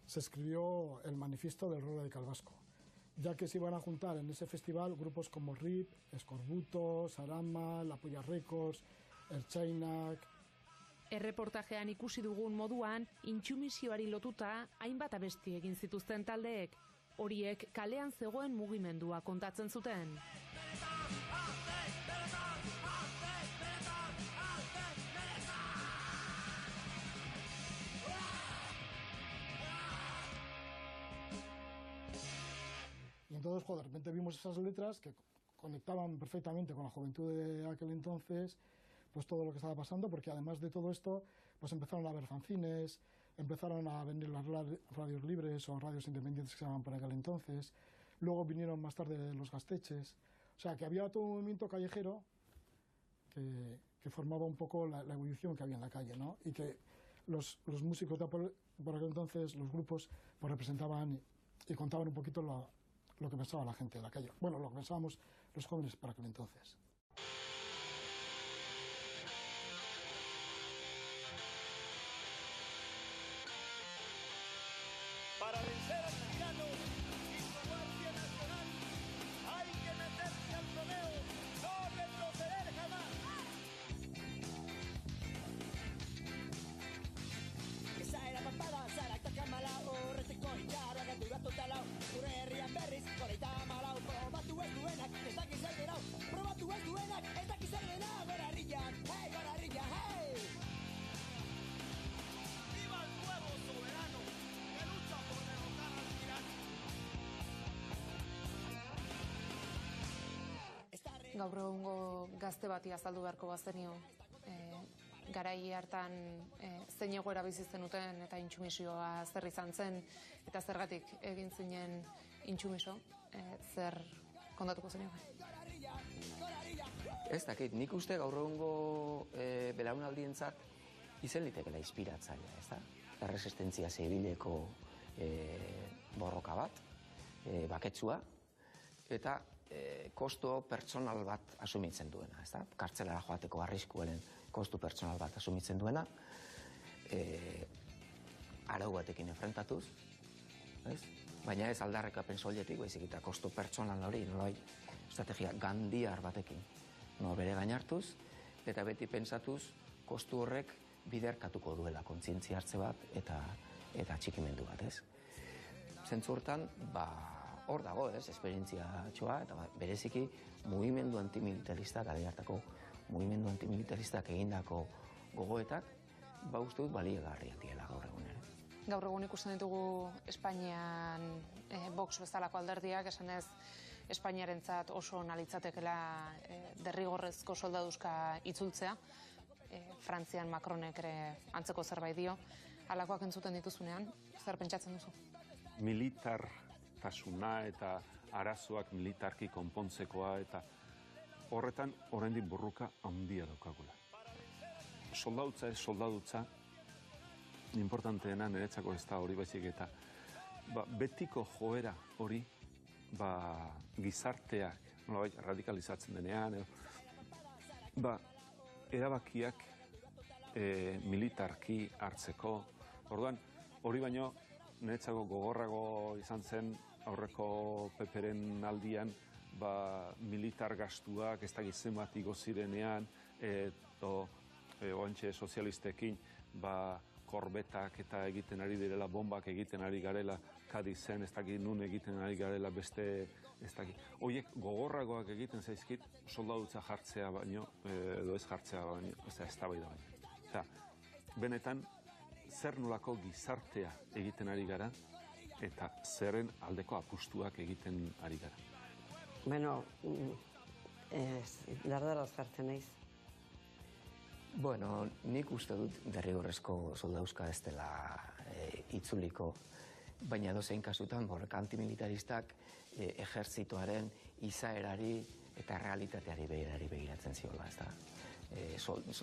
se escribió el manifiesto del rock radical vasco, ya que se iban a juntar en ese festival grupos como RIP, Escorbuto, Sarama, La Polla Records, Ertzainak. Erreportajean ikusi dugun moduan, intsumisioari lotuta hainbat abesti egin zituzten taldeek. Horiek kalean zegoen mugimendua kontatzen zuten. Y entonces, de repente vimos esas letras que conectaban perfectamente con la juventud de aquel entonces, pues todo lo que estaba pasando, porque además de todo esto, pues empezaron a haber fanzines, empezaron a venir las radios libres o radios independientes que se llamaban por aquel entonces. Luego vinieron más tarde los gasteches. O sea, que había todo un movimiento callejero que formaba un poco la evolución que había en la calle, ¿no? Y que los músicos de por aquel entonces, los grupos, pues representaban y contaban un poquito lo que pensaba la gente de la calle. Bueno, lo que pensábamos los jóvenes para aquel entonces. Para vencer al tirano y su guardia nacional, hay que meterse al torneo, no retroceder jamás. Esa era papada, zarakta kamalao, reteko itxarra gandu bat totalau, gure herrian berriz, goreita malau, probatu ez duenak, ez dakiz zer denau, probatu ez duenak, ez dakiz zer denau, gora herrian, hey! ¡Viva el nuevo soberano! Gaur egungo gazte bati azaldu beharko bazenio, garai hartan zein egoera bizi zenuten eta intsumisioa zer izan zen, eta zergatik egin zinen intsumiso, zer kontatuko zenioke? Ez dakit, nik uste gaur egungo belaunaldientzat izen litekela inspiratzailea, ez da? Erresistentzia zibileko borroka bat, baketsua, eta kosto pertsonal bat asumitzen duena, ez da? Kartzelara joateko arriskuaren kostu pertsonal bat asumitzen duena, arau batekin enfrentatuz, ez? Baina ez aldarrikapen soiletik, baizik eta kostu pertsonal hori, nolabait estrategia gandiar batekin, bere gain hartuz, eta beti pentsatuz kostu horrek biderkatuko duela kontzientzia hartze bat eta atxikimendu bat, ez? Zentzu hortan, hor dago, ez, esperientzia txoa, eta bereziki mugimendu antimilitaristak, garai hartako mugimendu antimilitaristak egindako gogoetak, uste dut baliegarriak diela gaur egun ere. Gaur egun ikusten ditugu Espainian Vox bezalako alderdiak, esanez Espainiarentzat oso nalitzatekela derrigorrezko soldaduzka itzultzea, Frantzian Macronek ere antzeko zerbait dio, halakoak entzuten dituzunean, zer pentsatzen duzu? Militartasuna eta arazoak militarki konpontzekoa eta horretan oraindik borroka handia daukagula. Soldadutza ez soldadutza, importanteena niretzako ez da hori baizik eta betiko joera hori gizarteak radikalizatzen denean, erabakiak militarki hartzeko. Orduan, hori baino niretzako gogorrago izan zen aurreko peperen aldian militar gastuak ez dakit zenbat igo zirenean oantxe sozialistekin korbetak eta egiten ari direla, bombak egiten ari garela Kadizen, ez dakit nun egiten ari garela beste, ez dakit. Horiek gogorragoak egiten zaizkit soldadutza jartzea baino, edo ez jartzea baino, ez da bai da baino. Eta, benetan, zer nolako gizartea egiten ari gara, eta zerren aldeko apustuak egiten ari gara. Bueno, dardaraz jartzen naiz. Bueno, nik uste dut derrigorrezko soldauzka ez dela itzuliko, baina dozein kasutan borroka antimilitaristak ejertzitoaren izaerari eta realitateari begiratzen ziola, ez da.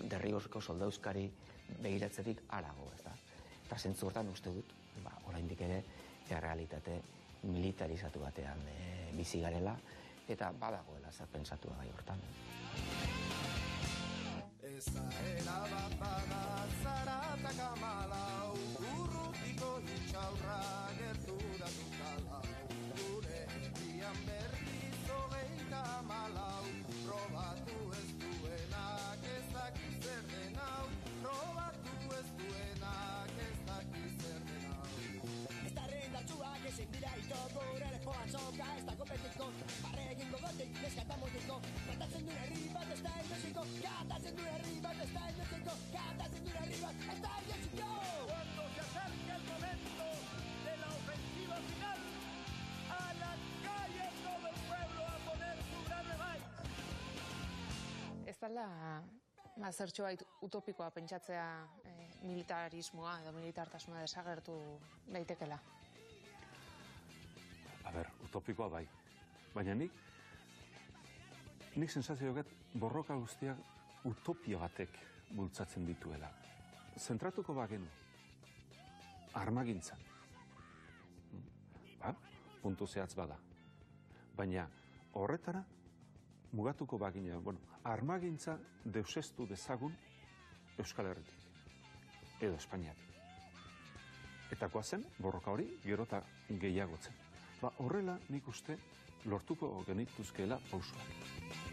Derrigorrezko soldauzkari begiratzetik harago, ez da. Eta zentzu hortan uste dut, oraindik ere, realitate militarizatu batean bizi garela, eta badagoela zer pentsatua gai hortan. Ezaela bat bada zaratak amalau, urrutiko hitxaurra gertu da dutalau. Gure herrian berriz hogeita amalau, probatu ez duenak ez dakiz zer den hau, probatu ez duenak ez dakiz zer den hau. Ez da rendatxuak ezin dira ito, gure lepoan soka ez da kompetiko, barre egingo gotik, neskata mutiko, kantatzen duen herri bat ez da elmesiko, kantatzen duen herri bat ez da elmesiko, kantatzen duen herri bat ez da elmesiko. Cuando se acerque el momento de la ofensiva final, a la calle todo el pueblo a poner su gran revancha. Ez dala zertxobait utopikoa pentsatzea militarismoa edo militartasuna desagertu daitekela. A ber, utopikoa bai. Baina nik sensazio dut borroka guztiak utopia batek bultzatzen dituela. Zentratuko bagenu, armagintzan. Puntu zehatz bada. Baina horretara mugatuko bagina, armagintza deuseztu dezagun Euskal Herritik, edo Espainiatik. Eta goazen, borroka hori, gero eta gehiagotzen. Horrela nik uste lortuko genituzkeela pausoak.